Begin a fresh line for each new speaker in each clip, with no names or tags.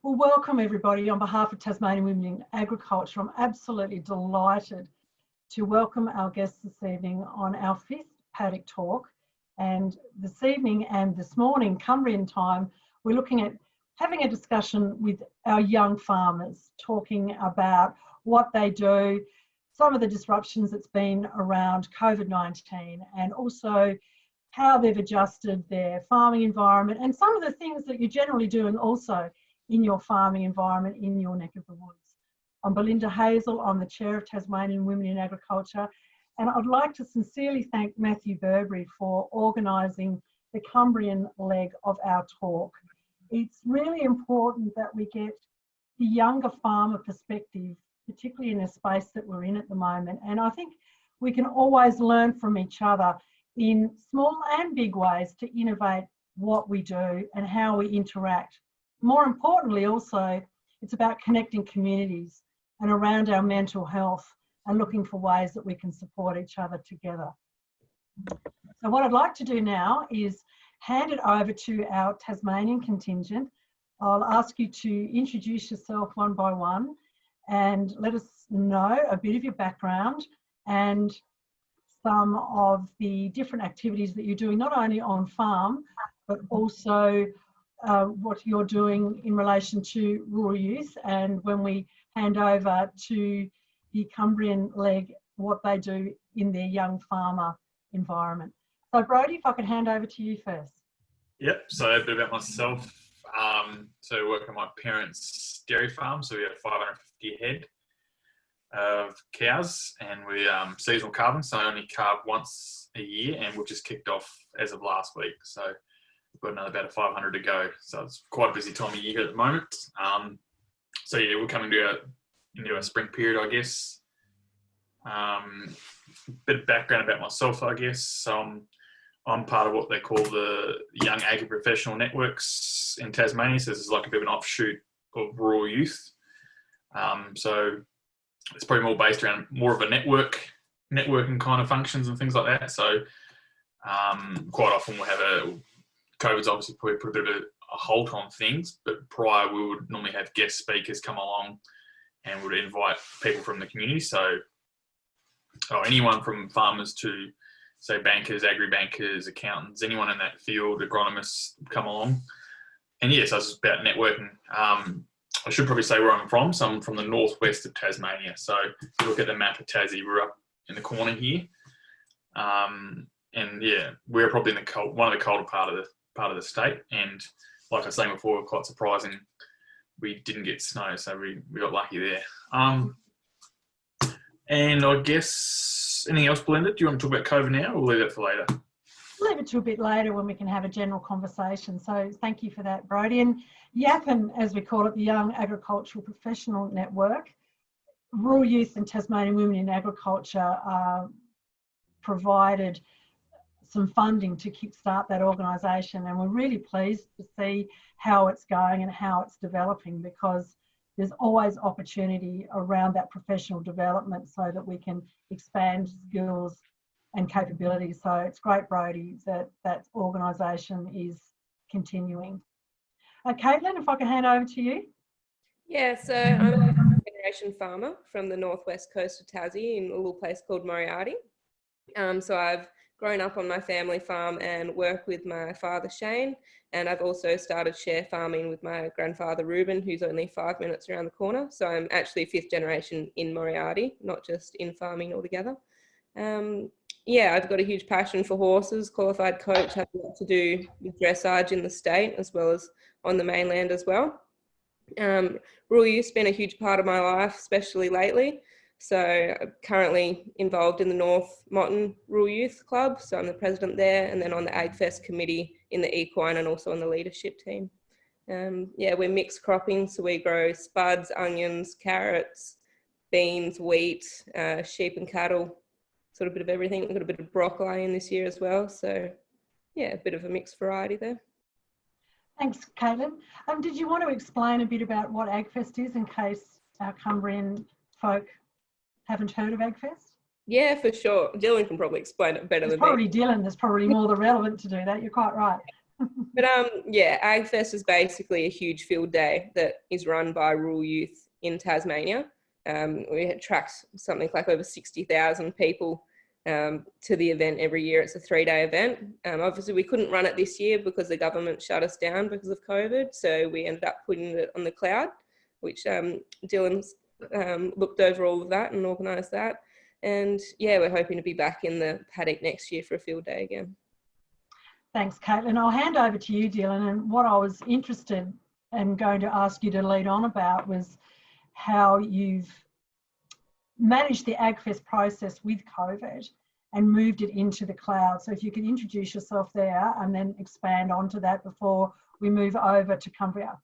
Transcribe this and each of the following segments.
Well, welcome everybody on behalf of Tasmanian Women in Agriculture. I'm absolutely delighted to welcome our guests this evening on our 5th Paddock Talk. And this evening and this morning, Cumbrian time, we're looking at having a discussion with our young farmers, talking about what they do, some of the disruptions that's been around COVID-19, and also how they've adjusted their farming environment and some of the things that you're generally doing also in your farming environment in your neck of the woods. I'm Belinda Hazel, I'm the Chair of Tasmanian Women in Agriculture, and I'd like to sincerely thank Matthew Burberry for organising the Cumbrian leg of our talk. It's really important that we get the younger farmer perspective, particularly in a space that we're in at the moment, and I think we can always learn from each other in small and big ways to innovate what we do and how we interact. More importantly, also, it's about connecting communities and around our mental health and looking for ways that we can support each other together. So what I'd like to do now is hand it over to our Tasmanian contingent. I'll ask you to introduce yourself one by one and let us know a bit of your background and some of the different activities that you're doing, not only on farm, but also what you're doing in relation to rural youth, and when we hand over to the Cumbrian leg, what they do in their young farmer environment. So Brodie, if I could hand over to you first.
Yep, so a bit about myself. So I work on my parents' dairy farm, so we have 550 head of cows, and we seasonal calving, so I only calve once a year, and we've just kicked off as of last week. So we've got another about 500 to go. So it's quite a busy time of year at the moment. So yeah, we're coming into a spring period, I guess. Bit of background about myself, I guess. So I'm part of what they call the Young Agri-Professional Networks in Tasmania. So this is like a bit of an offshoot of rural youth. So it's probably more based around more of a networking kind of functions and things like that. So quite often we'll have COVID's obviously probably put a bit of a halt on things, but prior we would normally have guest speakers come along and would invite people from the community. So anyone from farmers to, say, bankers, agri-bankers, accountants, anyone in that field, agronomists come along. And yes, it's about networking. I should probably say where I'm from. So I'm from the northwest of Tasmania. So if you look at the map of Tassie, we're up in the corner here. And yeah, we're probably in one of the colder part of the state. And like I was saying before, quite surprising, we didn't get snow, so we got lucky there. And I guess anything else, Belinda? Do you want to talk about COVID now, or leave that for later?
Leave it to a bit later when we can have a general conversation. So thank you for that, Brodie. And YAPN, as we call it, the Young Agricultural Professional Network, rural youth and Tasmanian Women in Agriculture provided some funding to kickstart that organisation, and we're really pleased to see how it's going and how it's developing, because there's always opportunity around that professional development so that we can expand skills and capabilities. So it's great, Brodie, that organisation is continuing. Caitlin, if I can hand over to you.
Yeah, so I'm a generation farmer from the northwest coast of Tassie in a little place called Moriarty. So I've grown up on my family farm and work with my father Shane, and I've also started share farming with my grandfather Reuben, who's only 5 minutes around the corner. So I'm actually 5th generation in Moriarty, not just in farming altogether. Yeah, I've got a huge passion for horses, qualified coach, have a lot to do with dressage in the state as well as on the mainland as well. Rural youth's been a huge part of my life, especially lately. So I'm currently involved in the North Motton Rural Youth Club, so I'm the president there, and then on the AgFest committee in the equine and also on the leadership team. Yeah, we're mixed cropping, so we grow spuds, onions, carrots, beans, wheat, sheep and cattle, sort of a bit of everything. We've got a bit of broccoli in this year as well, so yeah, a bit of a mixed variety there.
Thanks, Caitlin. Did you want to explain a bit about what AgFest is in case our Cumbrian folk haven't heard of AgFest?
Yeah, for sure. Dylan can probably explain it better than me.
Probably Dylan, there's probably more than relevant to do that. You're quite right.
But yeah, AgFest is basically a huge field day that is run by rural youth in Tasmania. We attract something like over 60,000 people to the event every year. It's a 3-day event. Obviously, we couldn't run it this year because the government shut us down because of COVID. So we ended up putting it on the cloud, which Dylan's looked over all of that and organised that. And yeah, we're hoping to be back in the paddock next year for a field day again.
Thanks, Caitlin. I'll hand over to you, Dylan. And what I was interested and going to ask you to lead on about was how you've managed the AgFest process with COVID and moved it into the cloud. So if you could introduce yourself there and then expand onto that before we move over to Cumbria.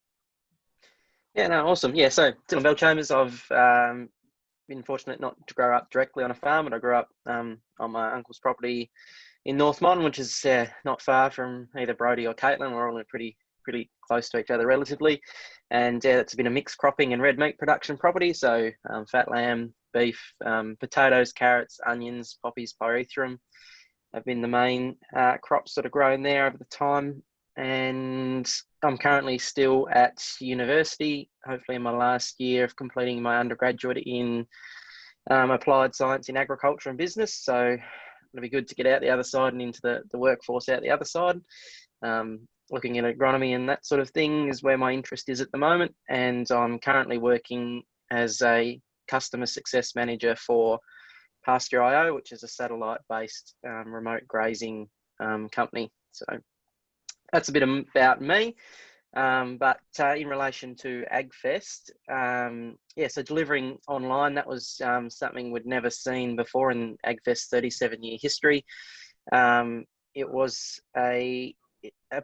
Yeah, no, awesome. Yeah, so Dylan Bellchambers, I've been fortunate not to grow up directly on a farm, but I grew up on my uncle's property in North Mon, which is not far from either Brodie or Caitlin. We're all pretty close to each other relatively. And it's been a mixed cropping and red meat production property. So fat lamb, beef, potatoes, carrots, onions, poppies, pyrethrum have been the main crops that are grown there over the time. And I'm currently still at university, hopefully in my last year of completing my undergraduate in applied science in agriculture and business. So it'll be good to get out the other side and into the workforce out the other side. Looking at agronomy and that sort of thing is where my interest is at the moment. And I'm currently working as a customer success manager for Pasture.io, which is a satellite-based remote grazing company. So that's a bit about me. But in relation to AgFest, so delivering online, that was something we'd never seen before in AgFest's 37-year history. It was a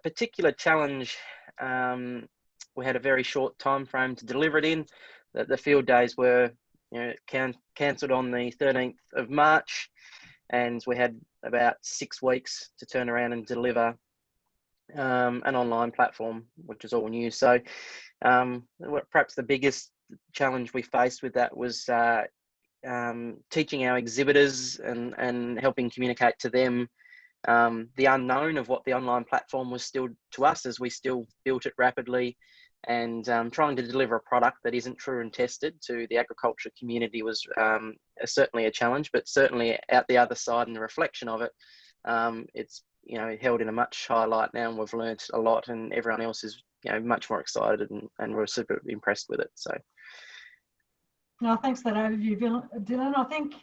particular challenge. We had a very short time frame to deliver it in. The field days were cancelled on the 13th of March, and we had about 6 weeks to turn around and deliver an online platform, which is all new. So perhaps the biggest challenge we faced with that was teaching our exhibitors and helping communicate to them the unknown of what the online platform was still to us, as we still built it rapidly, and trying to deliver a product that isn't true and tested to the agriculture community was certainly a challenge, but certainly out the other side and the reflection of it, it's held in a much higher light now, and we've learnt a lot, and everyone else is much more excited, and we're super impressed with it. So
no, thanks for that overview, Dylan. I think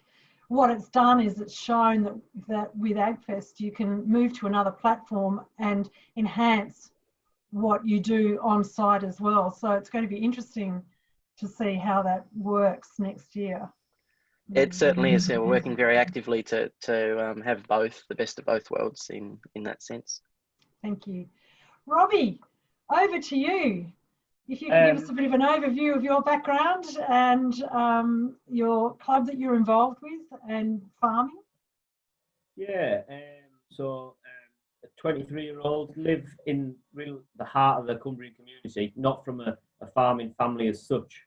what it's done is it's shown that with AgFest you can move to another platform and enhance what you do on site as well. So it's going to be interesting to see how that works next year.
It certainly is. We're working very actively to have both, the best of both worlds in that sense.
Thank you. Robbie, over to you. If you can give us a bit of an overview of your background and your club that you're involved with and farming.
Yeah, so a 23-year-old, live in the heart of the Cumbrian community, not from a farming family as such.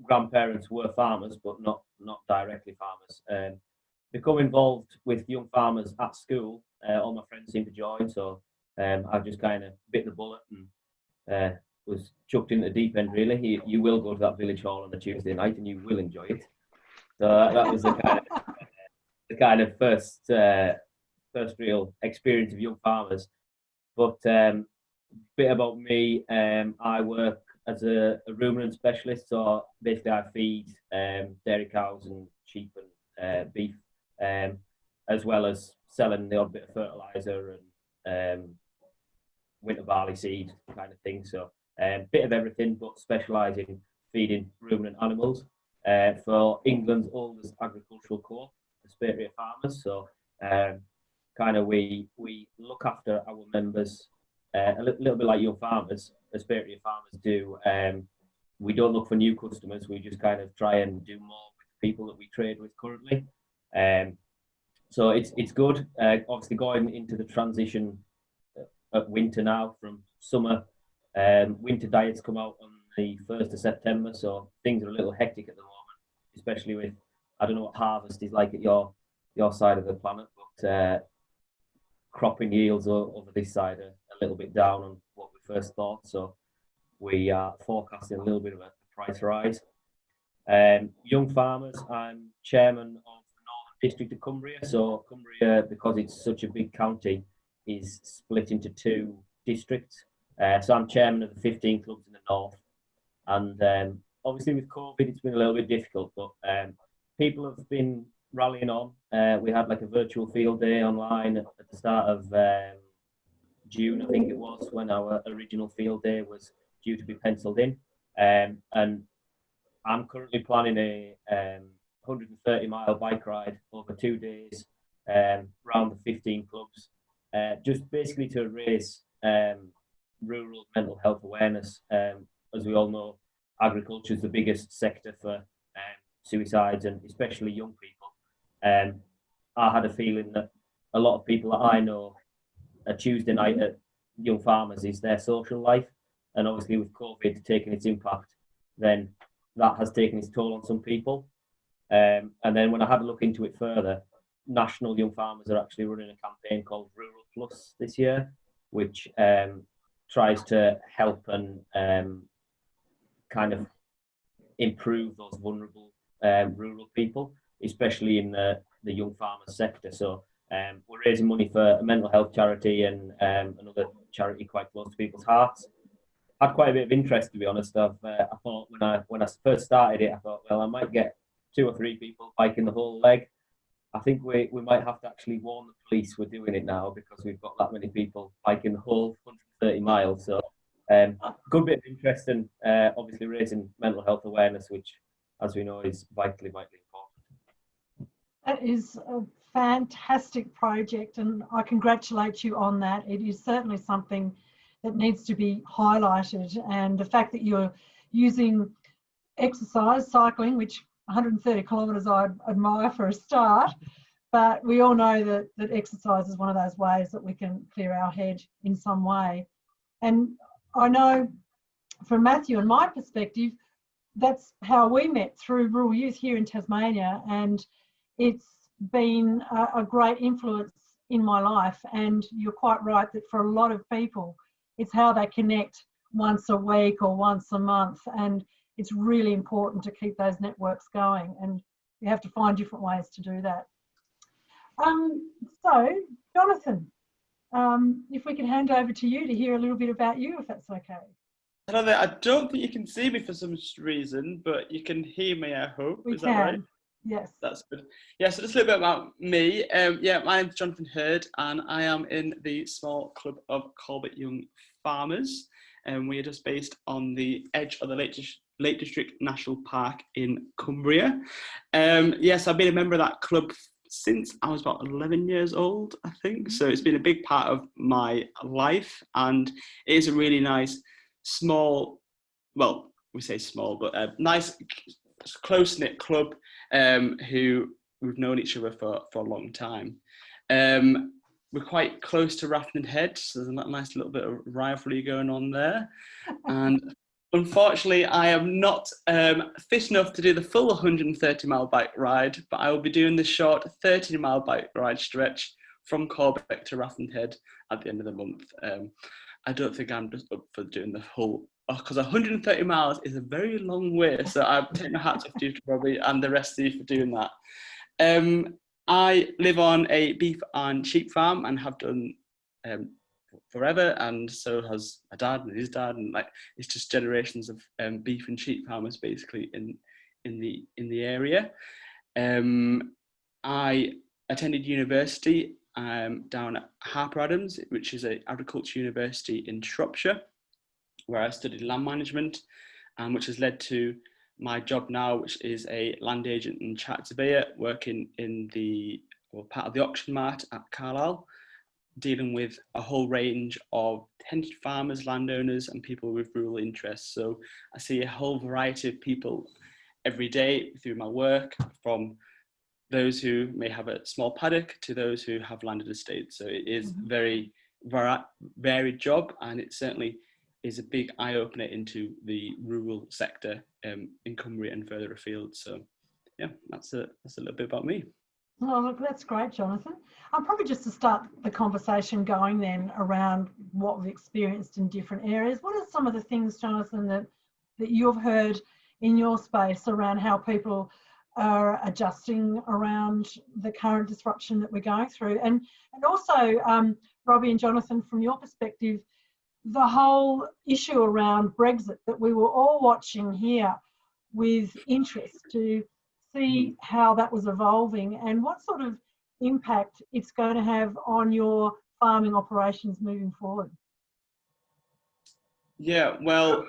Grandparents were farmers, but not directly farmers. Become involved with young farmers at school. All my friends seem to join, so I just kind of bit the bullet and was chucked in the deep end. Really, you will go to that village hall on a Tuesday night, and you will enjoy it. So that was the kind of first real experience of young farmers. But bit about me, I work as a ruminant specialist, so basically I feed dairy cows and sheep and beef, as well as selling the odd bit of fertiliser and winter barley seed kind of thing. So bit of everything, but specialise in feeding ruminant animals for England's oldest agricultural co-op, the Tasmania Farmers. So kind of we look after our members a little bit like your farmers, Tasmania Farmers do. We don't look for new customers. We just kind of try and do more with people that we trade with currently. So it's good. Obviously going into the transition of winter now from summer. Winter diets come out on the 1st of September, so things are a little hectic at the moment, especially with, I don't know what harvest is like at your side of the planet, but cropping yields over this side are a little bit down on what we first thought. So we are forecasting a little bit of a price rise. Young farmers, I'm chairman of the Northern District of Cumbria. So Cumbria, because it's such a big county, is split into 2 districts. So I'm chairman of the 15 clubs in the north. And obviously with COVID, it's been a little bit difficult, but people have been rallying on. We had like a virtual field day online at the start of June, I think it was, when our original field day was due to be penciled in. And I'm currently planning a 130-mile bike ride over 2 days around the 15 clubs, just basically to raise rural mental health awareness. As we all know, agriculture is the biggest sector for suicides, and especially young people. I had a feeling that a lot of people that I know, a Tuesday night at Young Farmers is their social life. And obviously with COVID taking its impact, then that has taken its toll on some people. And then when I had a look into it further, National Young Farmers are actually running a campaign called Rural Plus this year, which tries to help and kind of improve those vulnerable rural people, especially in the young farmers sector. So we're raising money for a mental health charity and another charity quite close to people's hearts. Had quite a bit of interest, to be honest. I thought when I first started it, I thought, well, I might get 2 or 3 people biking the whole leg. I think we might have to actually warn the police we're doing it now, because we've got that many people biking the whole 130 miles. So good bit of interest, and obviously raising mental health awareness, which, as we know, is vitally important.
That is a fantastic project, and I congratulate you on that. It is certainly something that needs to be highlighted, and the fact that you're using exercise, cycling, which 130 kilometres I admire for a start, but we all know that exercise is one of those ways that we can clear our head in some way. And I know from Matthew and my perspective, that's how we met, through rural youth here in Tasmania, and it's been a great influence in my life. And you're quite right that for a lot of people, it's how they connect once a week or once a month, and it's really important to keep those networks going, and you have to find different ways to do that. So, Jonathan, if we could hand over to you to hear a little bit about you, if that's okay.
Hello there. I don't think you can see me for some reason, but you can hear me, I hope.
We
Is that right?
Yes.
That's good. Yeah, so just a little bit about me. My name's Jonny Hird, and I am in the small club of Corbett Young Farmers. And we are just based on the edge of the Lake District National Park in Cumbria. Yes, I've been a member of that club since I was about 11 years old, I think. So it's been a big part of my life, and it is a really nice, small, well, we say small, but a nice, close-knit club who we've known each other for a long time. We're quite close to Radford Head, so there's a nice little bit of rivalry going on there. And unfortunately, I am not fit enough to do the full 130-mile bike ride, but I will be doing the short 30-mile bike ride stretch from Corbett to Radford Head at the end of the month. I don't think I'm just up for doing the whole, because 130 miles is a very long way. So I take my hat off to you, Robbie, and the rest of you for doing that. I live on a beef and sheep farm and have done forever, and so has my dad and his dad, and like it's just generations of beef and sheep farmers basically in the area. I attended university down at Harper Adams, which is an agriculture university in Shropshire, where I studied land management, which has led to my job now, which is a land agent in Chatsworth Bay, working in part of the auction mart at Carlisle, dealing with a whole range of tenanted farmers, landowners, and people with rural interests. So I see a whole variety of people every day through my work, from those who may have a small paddock to those who have landed estates. So it is a very varied job, and it certainly is a big eye-opener into the rural sector in Cumbria and further afield. So yeah, that's a little bit about me.
Oh, look, that's great, Jonathan. Probably just to start the conversation going then around what we've experienced in different areas. What are some of the things, Jonathan, that you've heard in your space around how people are adjusting around the current disruption that we're going through? And also, Robbie and Jonathan, from your perspective, the whole issue around Brexit that we were all watching here with interest to see how that was evolving and what sort of impact it's going to have on your farming operations moving forward.
Yeah, well,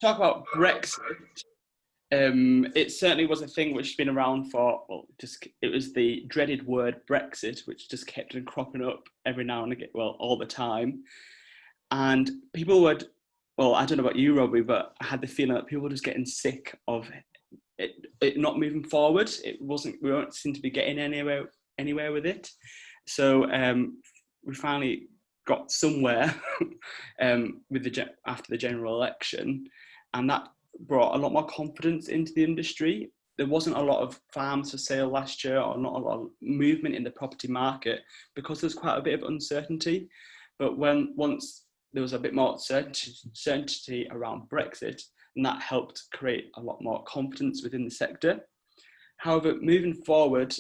talk about Brexit. It certainly was a thing which has been around for, well, it was the dreaded word Brexit, which just kept on cropping up every now and again, well, all the time. And people would, well, I don't know about you, Robbie, but I had the feeling that people were just getting sick of it not moving forward. We don't seem to be getting anywhere with it. So we finally got somewhere after the general election, and that brought a lot more confidence into the industry. There wasn't a lot of farms for sale last year, or not a lot of movement in the property market because there's quite a bit of uncertainty. But once there was a bit more certainty around Brexit, and that helped create a lot more confidence within the sector. However, moving forward,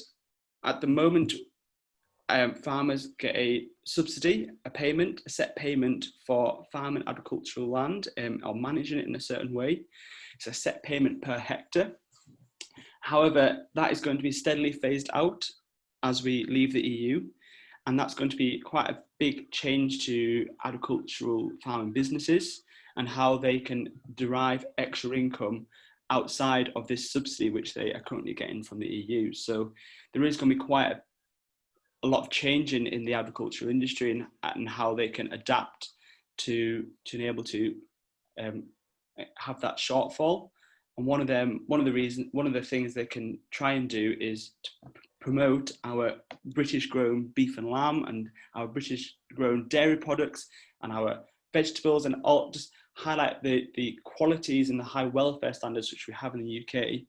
at the moment, farmers get a subsidy, a set payment for farm and agricultural land, or managing it in a certain way. It's a set payment per hectare. However, that is going to be steadily phased out as we leave the EU, and that's going to be quite a big change to agricultural farming businesses and how they can derive extra income outside of this subsidy which they are currently getting from the EU. So there is going to be quite a lot of change in the agricultural industry and how they can adapt to be able to have that shortfall. And one of the things they can try and do is to promote our British grown beef and lamb and our British grown dairy products and our vegetables, and all, just highlight the qualities and the high welfare standards which we have in the UK,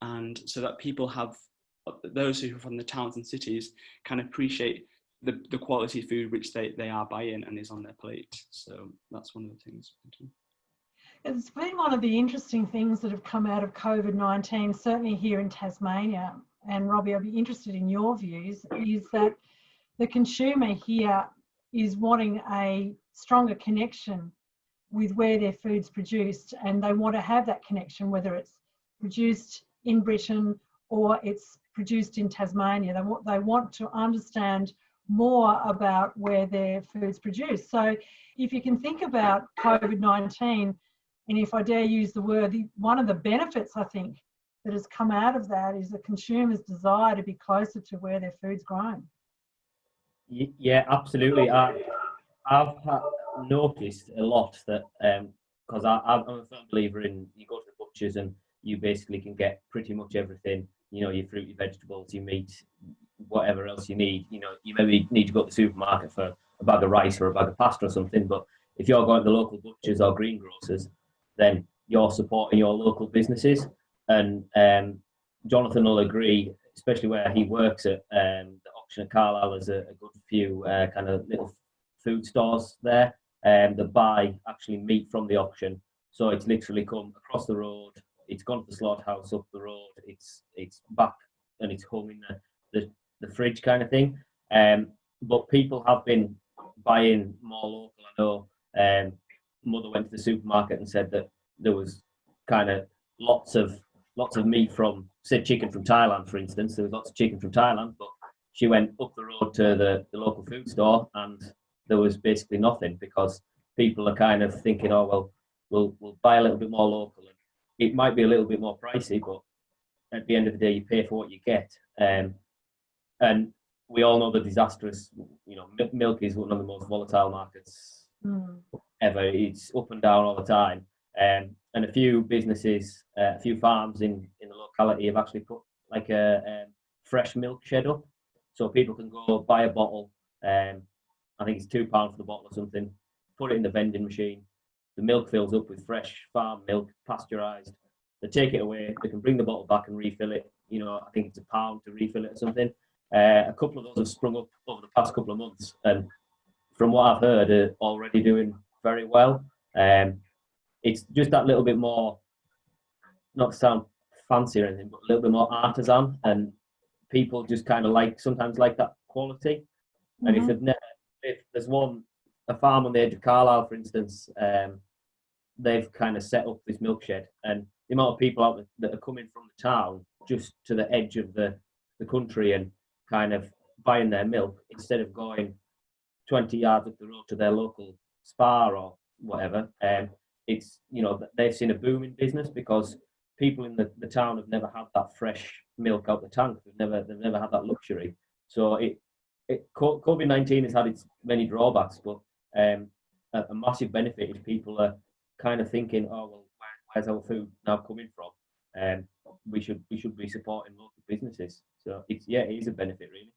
and so that people have, those who are from the towns and cities, can appreciate the quality food which they are buying and is on their plate. So that's one of the things we do.
It's been one of the interesting things that have come out of COVID-19, certainly here in Tasmania, and Robbie, I'd be interested in your views, is that the consumer here is wanting a stronger connection with where their food's produced, and they want to have that connection, whether it's produced in Britain or it's produced in Tasmania. They want to understand more about where their food's produced. So if you can think about COVID-19, and if I dare use the word, one of the benefits I think that has come out of that is the consumer's desire to be closer to where their food's grown.
Yeah, absolutely. I've noticed a lot that, because I'm a firm believer in, you go to the butchers and you basically can get pretty much everything, your fruit, your vegetables, your meat, whatever else you need. You maybe need to go to the supermarket for a bag of rice or a bag of pasta or something, but if you're going to the local butchers or greengrocers, then you're supporting your local businesses. And Jonathan will agree, especially where he works at the auction at Carlisle. There's a good few kind of little food stores there that buy actually meat from the auction. So it's literally come across the road, it's gone to the slaughterhouse up the road, it's back and it's hung in the fridge kind of thing. But people have been buying more local. I know Mother went to the supermarket and said that there was kind of lots of meat from, say, chicken from Thailand, for instance. There was lots of chicken from Thailand, but she went up the road to the local food store and there was basically nothing, because people are kind of thinking, oh, well, we'll buy a little bit more local. And it might be a little bit more pricey, but at the end of the day, you pay for what you get. And we all know the disastrous, milk is one of the most volatile markets ever. It's up and down all the time. And a few businesses, a few farms in the locality have actually put like a fresh milk shed up, so people can go buy a bottle. I think it's £2 for the bottle or something. Put it in the vending machine. The milk fills up with fresh farm milk, pasteurised. They take it away. They can bring the bottle back and refill it. I think it's £1 to refill it or something. A couple of those have sprung up over the past couple of months, and from what I've heard, are already doing very well. It's just that little bit more, not to sound fancy or anything, but a little bit more artisan, and people just kind of sometimes like that quality. And if there's a farm on the edge of Carlisle, for instance, they've kind of set up this milk shed, and the amount of people out there that are coming from the town just to the edge of the country and kind of buying their milk instead of going 20 yards up the road to their local spa or whatever. It's, they've seen a boom in business because people in the town have never had that fresh milk out the tank. They've never had that luxury. So COVID-19 has had its many drawbacks, but a massive benefit is people are kind of thinking, oh well, where's our food now coming from? We should be supporting local businesses. So it is a benefit, really.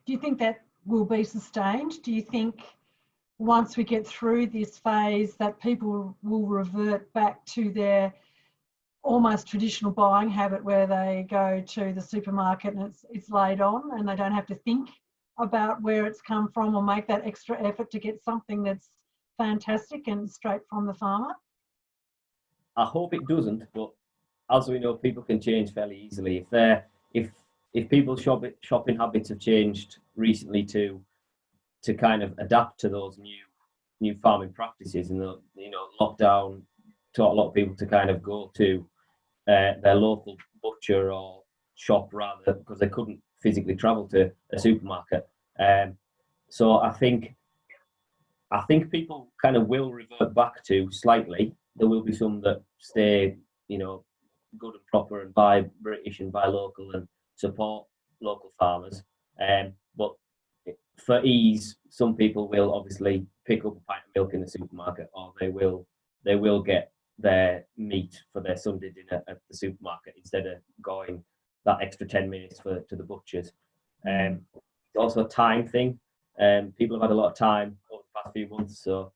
Do you think that will be sustained? Do you think once we get through this phase that people will revert back to their almost traditional buying habit where they go to the supermarket and it's laid on and they don't have to think about where it's come from or make that extra effort to get something that's fantastic and straight from the farmer?
I hope it doesn't, but as we know, people can change fairly easily. If people's shopping habits have changed recently to kind of adapt to those new farming practices, and lockdown taught a lot of people to kind of go to their local butcher or shop rather, because they couldn't physically travel to a supermarket. So I think people kind of will revert back to slightly. There will be some that stay, good and proper and buy British and buy local and support local farmers. But for ease, some people will obviously pick up a pint of milk in the supermarket, or they will get their meat for their Sunday dinner at the supermarket instead of going that extra 10 minutes to the butchers. It's also a time thing. People have had a lot of time over the past few months, so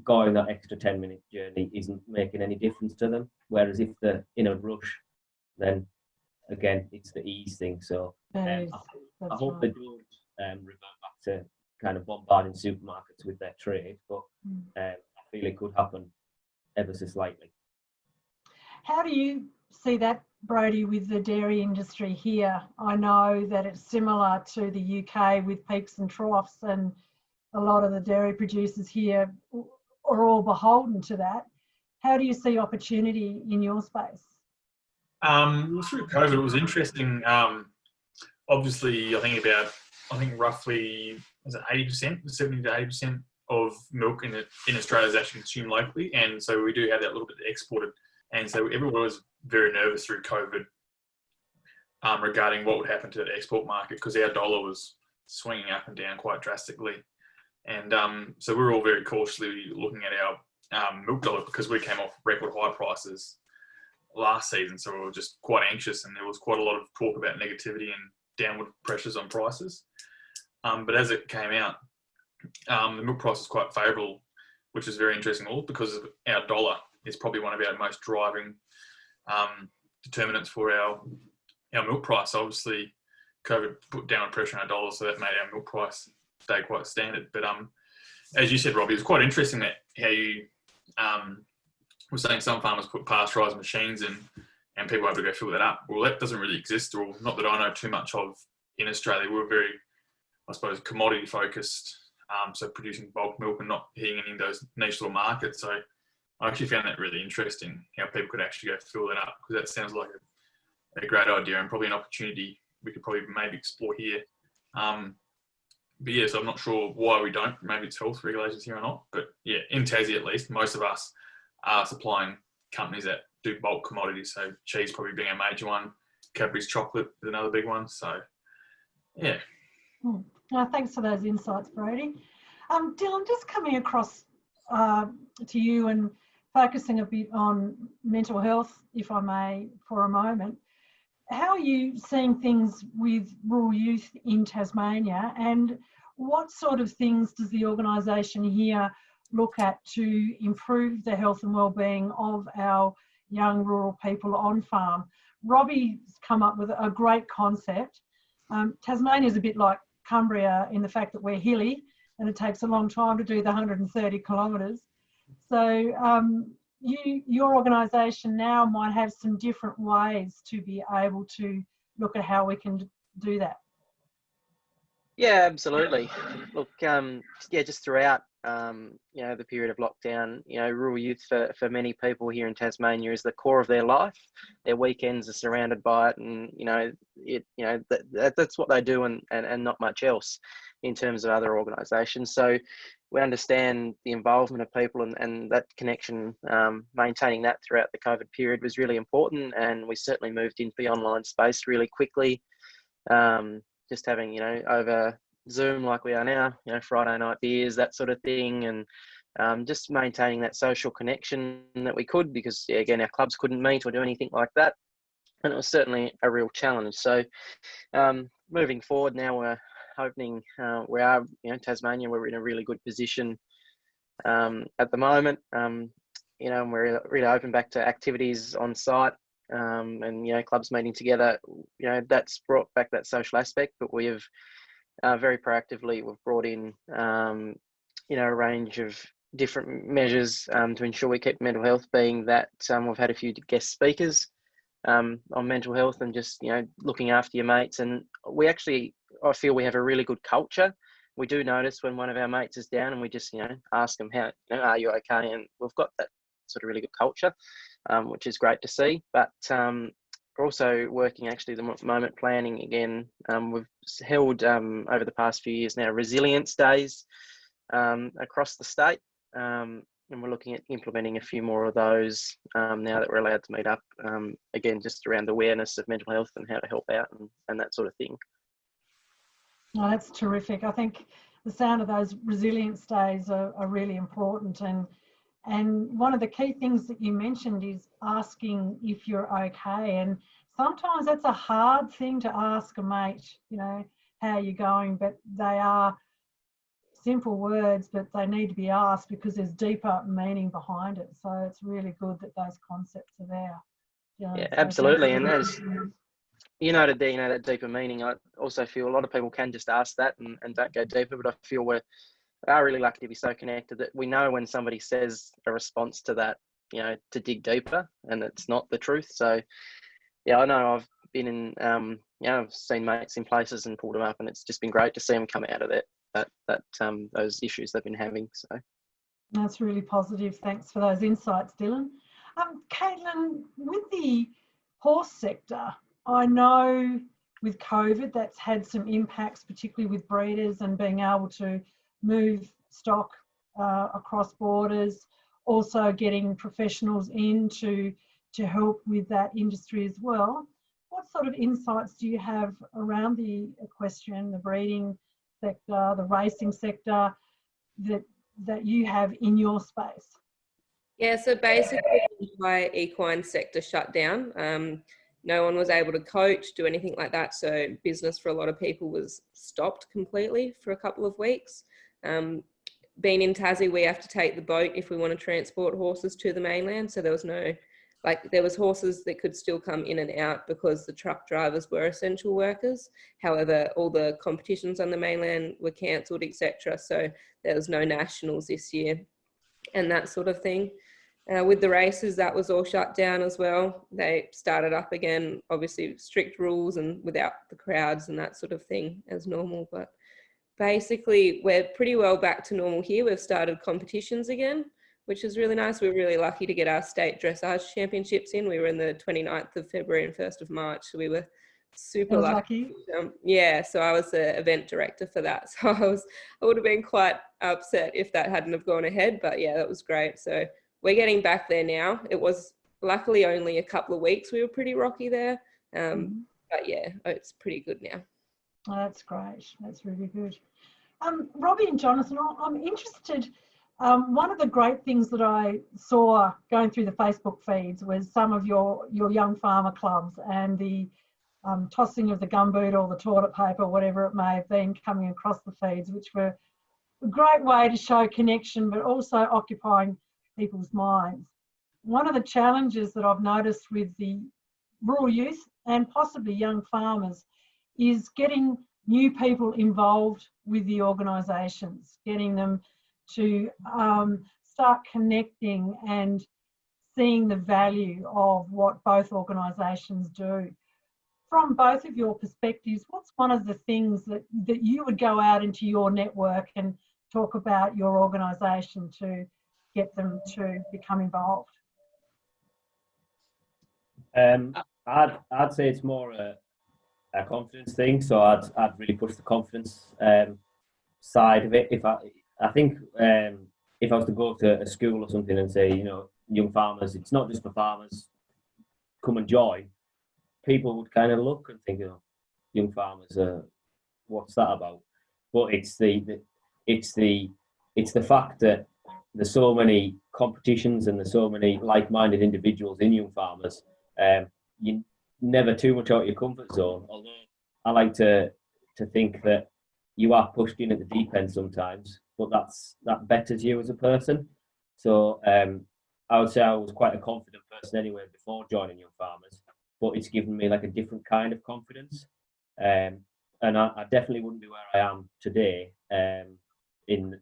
going that extra 10-minute journey isn't making any difference to them. Whereas if they're in a rush, then again, it's the ease thing. So I hope they don't revert back to kind of bombarding supermarkets with their trade, but I feel it could happen ever so slightly.
How do you see that, Brodie, with the dairy industry here? I know that it's similar to the UK with peaks and troughs, and a lot of the dairy producers here are all beholden to that. How do you see opportunity in your space?
Through COVID, it was interesting. Obviously, I think roughly, is it 80%, 70 to 80% of milk in Australia is actually consumed locally, and so we do have that little bit exported. And so everyone was very nervous through COVID regarding what would happen to the export market, because our dollar was swinging up and down quite drastically. And so we were all very cautiously looking at our milk dollar, because we came off record high prices last season. So we were just quite anxious, and there was quite a lot of talk about negativity and downward pressures on prices. But as it came out, the milk price is quite favourable, which is very interesting, all because of our dollar is probably one of our most driving determinants for our milk price. Obviously, COVID put downward pressure on our dollar, so that made our milk price stay quite standard. But as you said, Robbie, it was quite interesting that how you were saying some farmers put pasteurised machines in and people have to go fill that up. Well, that doesn't really exist, or not that I know too much of in Australia. We're very, I suppose, commodity focused, so producing bulk milk and not hitting any of those niche little markets. So I actually found that really interesting, how people could actually go fill that up, because that sounds like a great idea and probably an opportunity we could probably maybe explore here. But yeah, so I'm not sure why we don't. Maybe it's health regulations here or not. But yeah, in Tassie at least, most of us are supplying companies that do bulk commodities. So cheese probably being a major one. Cadbury's chocolate is another big one. So yeah.
Thanks for those insights, Brodie. Dylan, just coming across to you and focusing a bit on mental health, if I may, for a moment. How are you seeing things with rural youth in Tasmania, and what sort of things does the organisation here look at to improve the health and wellbeing of our young rural people on farm? Robbie's come up with a great concept Tasmania is a bit like Cumbria in the fact that we're hilly and it takes a long time to do the 130 kilometres. So your organisation now might have some different ways to be able to look at how we can do that.
Yeah, absolutely. Look, yeah, just throughout, you know, the period of lockdown, you know, rural youth for many people here in Tasmania is the core of their life. Their weekends are surrounded by it, and that's what they do, and not much else in terms of other organisations. So we understand the involvement of people and that connection. Maintaining that throughout the COVID period was really important, and we certainly moved into the online space really quickly. Just having, you know, over Zoom like we are now, you know, Friday night beers, that sort of thing, and just maintaining that social connection that we could, because, yeah, again, our clubs couldn't meet or do anything like that, and it was certainly a real challenge. So moving forward now, we're hoping we are, you know, Tasmania, we're in a really good position at the moment, you know, and we're really open back to activities on site. And, you know, clubs meeting together, you know, that's brought back that social aspect, but we have very proactively, we've brought in, you know, a range of different measures to ensure we keep mental health, being that we've had a few guest speakers on mental health and just, you know, looking after your mates. And we actually, I feel we have a really good culture. We do notice when one of our mates is down and we just, you know, ask them, how, you know, are you okay? And we've got that sort of really good culture, which is great to see. But we're also working actually the moment planning again. We've held over the past few years now resilience days across the state, and we're looking at implementing a few more of those now that we're allowed to meet up, again, just around awareness of mental health and how to help out and that sort of thing.
Oh, that's terrific. I think the sound of those resilience days are really important, and one of the key things that you mentioned is asking if you're okay. And sometimes that's a hard thing to ask a mate, you know, how are you going? But they are simple words, but they need to be asked because there's deeper meaning behind it. So it's really good that those concepts are there. You know,
Yeah,
so
absolutely. And as you noted there, you know, that deeper meaning, I also feel a lot of people can just ask that and don't go deeper, but I feel we are really lucky to be so connected that we know when somebody says a response to that, you know, to dig deeper, and it's not the truth. So, yeah, I know I've been in, you know, I've seen mates in places and pulled them up, and it's just been great to see them come out of those issues they've been having. So
that's really positive. Thanks for those insights, Dylan. Caitlin, with the horse sector, I know with COVID that's had some impacts, particularly with breeders and being able to move stock across borders, also getting professionals in to help with that industry as well. What sort of insights do you have around the equestrian, the breeding sector, the racing sector that you have in your space?
Yeah, so basically the entire equine sector shut down. No one was able to coach, do anything like that. So business for a lot of people was stopped completely for a couple of weeks. Being in Tassie, we have to take the boat if we want to transport horses to the mainland. So there was no, like, there was horses that could still come in and out because the truck drivers were essential workers. However, all the competitions on the mainland were cancelled, etc. So there was no nationals this year and that sort of thing. With the races, that was all shut down as well. They started up again, obviously strict rules and without the crowds and that sort of thing as normal. But basically, we're pretty well back to normal here. We've started competitions again, which is really nice. We're really lucky to get our state dressage championships in. We were in the 29th of February and 1st of March. So we were super lucky. Yeah, so I was the event director for that. So I would have been quite upset if that hadn't have gone ahead. But yeah, that was great. So we're getting back there now. It was luckily only a couple of weeks. We were pretty rocky there. But yeah, it's pretty good now.
Oh, that's great. That's really good. Robbie and Jonathan, I'm interested. One of the great things that I saw going through the Facebook feeds was some of your young farmer clubs and the tossing of the gumboot or the toilet paper, whatever it may have been, coming across the feeds, which were a great way to show connection, but also occupying people's minds. One of the challenges that I've noticed with the rural youth and possibly young farmers is getting new people involved with the organisations, getting them to start connecting and seeing the value of what both organisations do. From both of your perspectives, what's one of the things that you would go out into your network and talk about your organisation to get them to become involved?
I'd say it's more a confidence thing. So I'd really push the confidence side of it. If I was to go to a school or something and say, you know, young farmers, it's not just for farmers, come and join. People would kind of look and think, you know, young farmers, what's that about? But it's the fact that there's so many competitions and there's so many like-minded individuals in young farmers. You never too much out of your comfort zone. Although I like to think that you are pushed in at the deep end sometimes, but that betters you as a person. So I would say I was quite a confident person anyway before joining Young Farmers, but it's given me like a different kind of confidence. And I definitely wouldn't be where I am today,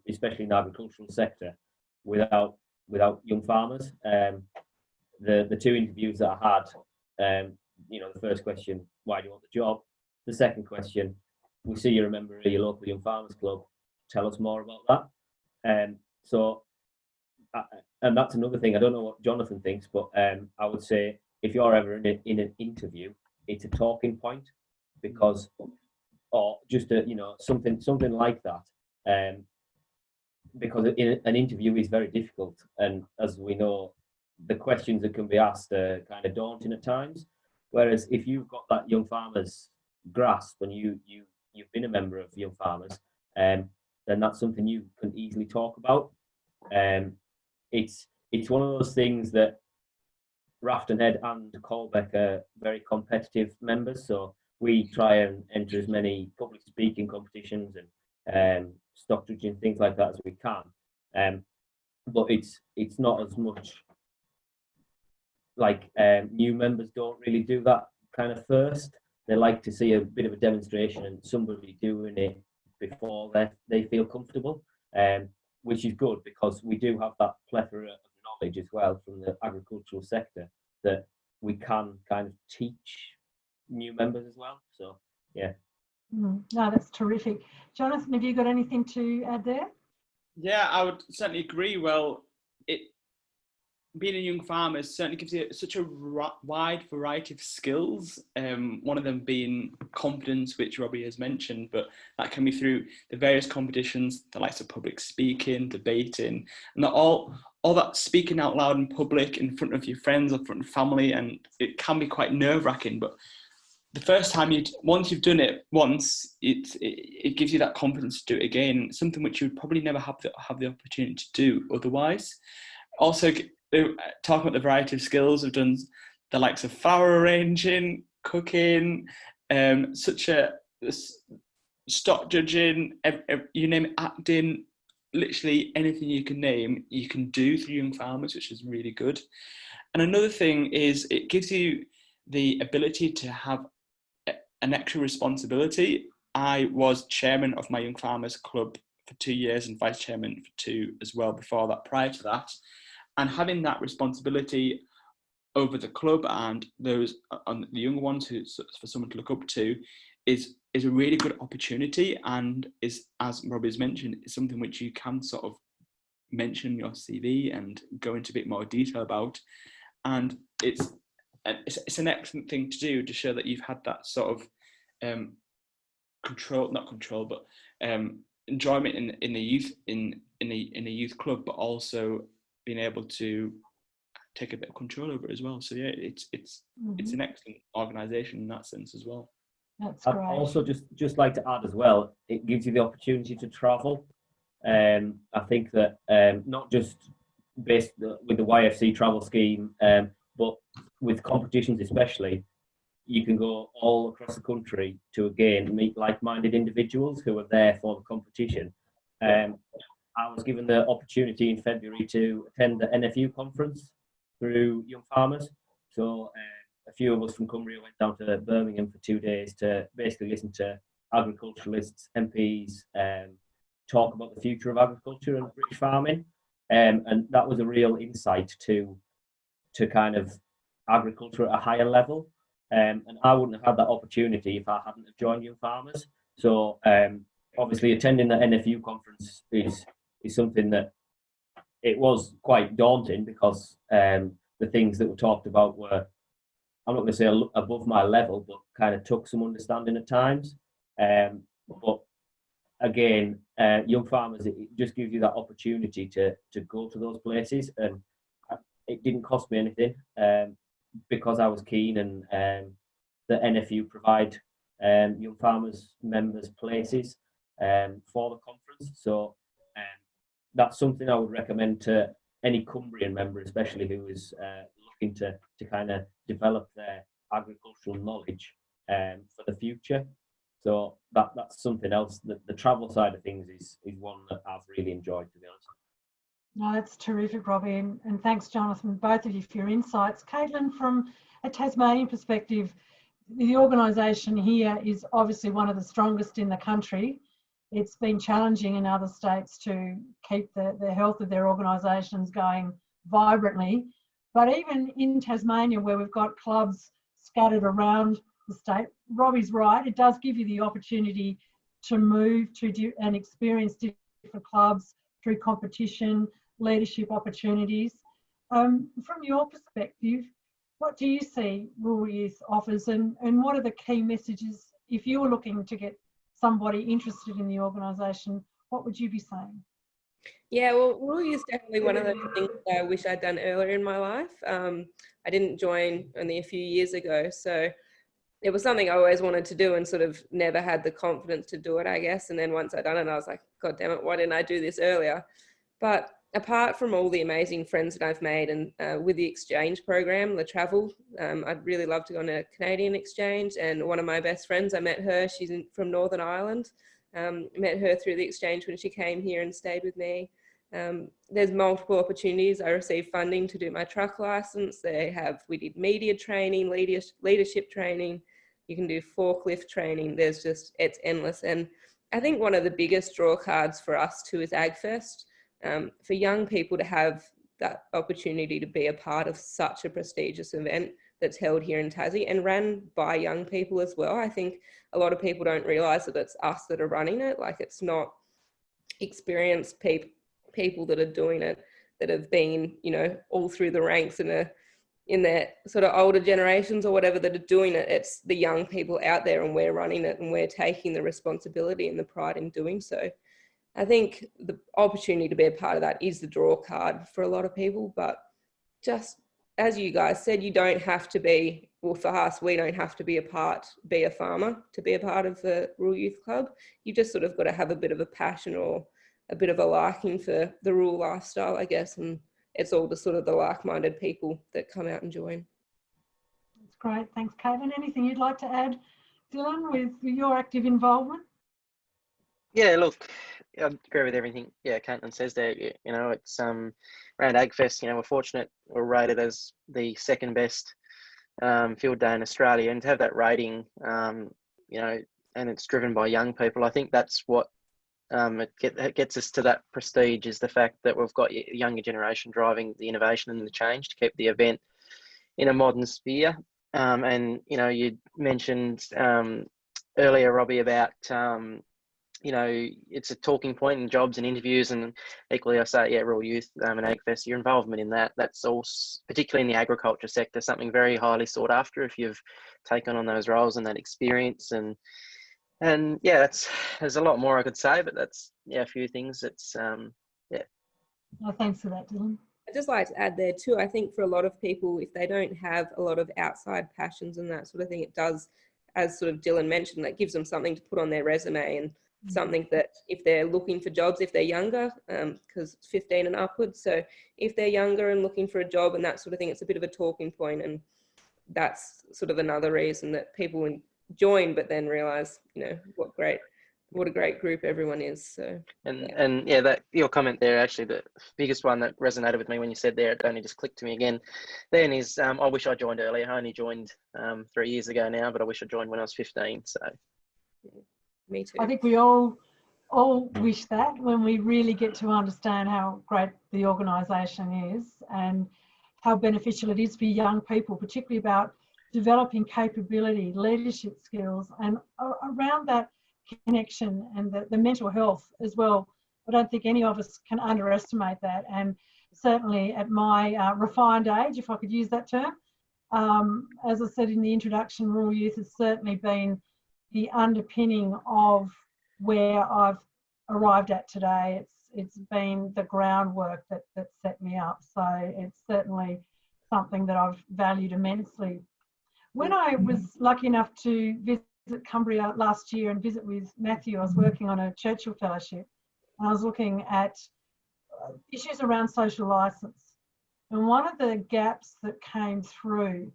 especially in the agricultural sector, without Young Farmers. The two interviews that I had, you know, the first question, why do you want the job? The second question, we see you're a member of your local Young Farmers Club. Tell us more about that. And that's another thing. I don't know what Jonathan thinks, but I would say if you're ever in an interview, it's a talking point, because, or just something like that. Because an interview is very difficult, and as we know, the questions that can be asked are kind of daunting at times. Whereas if you've got that Young Farmers grasp and you've been a member of Young Farmers, then that's something you can easily talk about. It's one of those things that Rafton Head and Colbeck are very competitive members, so we try and enter as many public speaking competitions and stock judging, things like that, as we can. But it's not as much like new members don't really do that kind of first. They like to see a bit of a demonstration and somebody doing it before they feel comfortable, which is good, because we do have that plethora of knowledge as well from the agricultural sector that we can kind of teach new members as well. So, yeah.
No, that's terrific. Jonathan, have you got anything to add there?
Yeah, I would certainly agree. Well, being a young farmer certainly gives you such a wide variety of skills. One of them being confidence, which Robbie has mentioned, but that can be through the various competitions, the likes of public speaking, debating, and all that speaking out loud in public in front of your friends or in front of family, and it can be quite nerve-wracking. But the first time once you've done it once, it gives you that confidence to do it again. Something which you would probably never have the opportunity to do otherwise. Also, talking about the variety of skills, I've done the likes of flower arranging, cooking, such a stock judging, you name it, acting, literally anything you can name, you can do through Young Farmers, which is really good. And another thing is it gives you the ability to have an extra responsibility. I was chairman of my Young Farmers Club for 2 years and vice chairman for 2 as well before that, prior to that. And having that responsibility over the club and those on the younger ones for someone to look up to is a really good opportunity, and is, as Robbie's mentioned, is something which you can sort of mention in your CV and go into a bit more detail about. And it's an excellent thing to do to show that you've had that sort of enjoyment in the youth in a youth club, but also being able to take a bit of control over it as well. So yeah, it's an excellent organisation in that sense as well.
That's great.
I'd also just like to add as well, it gives you the opportunity to travel. I think that not just based with the YFC travel scheme, but with competitions especially, you can go all across the country to again meet like-minded individuals who are there for the competition. I was given the opportunity in February to attend the NFU conference through Young Farmers. So a few of us from Cumbria went down to Birmingham for 2 days to basically listen to agriculturalists, MPs, talk about the future of agriculture and British farming. And that was a real insight to kind of agriculture at a higher level. And I wouldn't have had that opportunity if I hadn't have joined Young Farmers. So obviously attending the NFU conference is something that it was quite daunting, because the things that were talked about were, I'm not going to say above my level, but kind of took some understanding at times. But again, Young Farmers, it just gives you that opportunity to go to those places, and it didn't cost me anything because I was keen, and the NFU provide Young Farmers members places for the conference. So that's something I would recommend to any Cumbrian member, especially who is looking to kind of develop their agricultural knowledge for the future. So that's something else. The travel side of things is one that I've really enjoyed, to be honest.
No, that's terrific, Robbie, and thanks, Jonathan, both of you for your insights. Caitlin, from a Tasmanian perspective, the organisation here is obviously one of the strongest in the country. It's been challenging in other states to keep the health of their organisations going vibrantly. But even in Tasmania, where we've got clubs scattered around the state, Robbie's right, it does give you the opportunity to move to and experience different clubs through competition, leadership opportunities. From your perspective, what do you see Rural Youth offers, and what are the key messages if you're looking to get somebody interested in the organisation? What would you be saying?
Yeah, well, Rural Youth is definitely one of those things that I wish I'd done earlier in my life. I didn't join only a few years ago, so it was something I always wanted to do and sort of never had the confidence to do it, I guess. And then once I'd done it, I was like, God damn it, why didn't I do this earlier? But apart from all the amazing friends that I've made, and with the exchange program, the travel, I'd really love to go on a Canadian exchange. And one of my best friends, I met her, she's from Northern Ireland. Met her through the exchange when she came here and stayed with me. There's multiple opportunities. I received funding to do my truck license. We did media training, leadership training. You can do forklift training. It's endless. And I think one of the biggest draw cards for us too is AgFest. For young people to have that opportunity to be a part of such a prestigious event that's held here in Tassie and run by young people as well. I think a lot of people don't realise that it's us that are running it. Like, it's not experienced people that are doing it, that have been, all through the ranks in their sort of older generations or whatever that are doing it. It's the young people out there, and we're running it, and we're taking the responsibility and the pride in doing so. I think the opportunity to be a part of that is the draw card for a lot of people. But just as you guys said, you don't have to be, well, for us, we don't have to be a farmer to be a part of the Rural Youth Club. You just sort of got to have a bit of a passion or a bit of a liking for the rural lifestyle, I guess. And it's all the sort of the like-minded people that come out and join.
That's great. Thanks, Caitlin. Anything you'd like to add, Dylan, with your active involvement?
Yeah, look, I agree with everything. Yeah, Caitlin says there. It's around AgFest. We're fortunate. We're rated as the second best field day in Australia, and to have that rating, and it's driven by young people. I think that's what it gets us to that prestige, is the fact that we've got a younger generation driving the innovation and the change to keep the event in a modern sphere. And you mentioned earlier, Robbie, about it's a talking point in jobs and interviews, and equally I say, Rural Youth and AgFest, your involvement in that's all, particularly in the agriculture sector, something very highly sought after if you've taken on those roles and that experience. And there's a lot more I could say, but that's a few things.
Oh, thanks for that, Dylan.
I'd just like to add there too, I think for a lot of people, if they don't have a lot of outside passions and that sort of thing, it does, as sort of Dylan mentioned, that gives them something to put on their resume, and something that if they're looking for jobs, if they're younger, because 15 and upwards, so if they're younger and looking for a job and that sort of thing, it's a bit of a talking point. And that's sort of another reason that people join, but then realise, what great what a great group everyone is. So
and that your comment there, actually the biggest one that resonated with me when you said there, it only just clicked to me again then, is I wish I joined earlier. I only joined 3 years ago now, but I wish I joined when I was 15. So
me too.
I think we all wish that, when we really get to understand how great the organisation is and how beneficial it is for young people, particularly about developing capability, leadership skills, and around that connection and the mental health as well. I don't think any of us can underestimate that. And certainly at my refined age, if I could use that term, as I said in the introduction, rural youth has certainly been the underpinning of where I've arrived at today. It's been the groundwork that set me up. So it's certainly something that I've valued immensely. When I was lucky enough to visit Cumbria last year and visit with Matthew, I was working on a Churchill Fellowship, and I was looking at issues around social licence. And one of the gaps that came through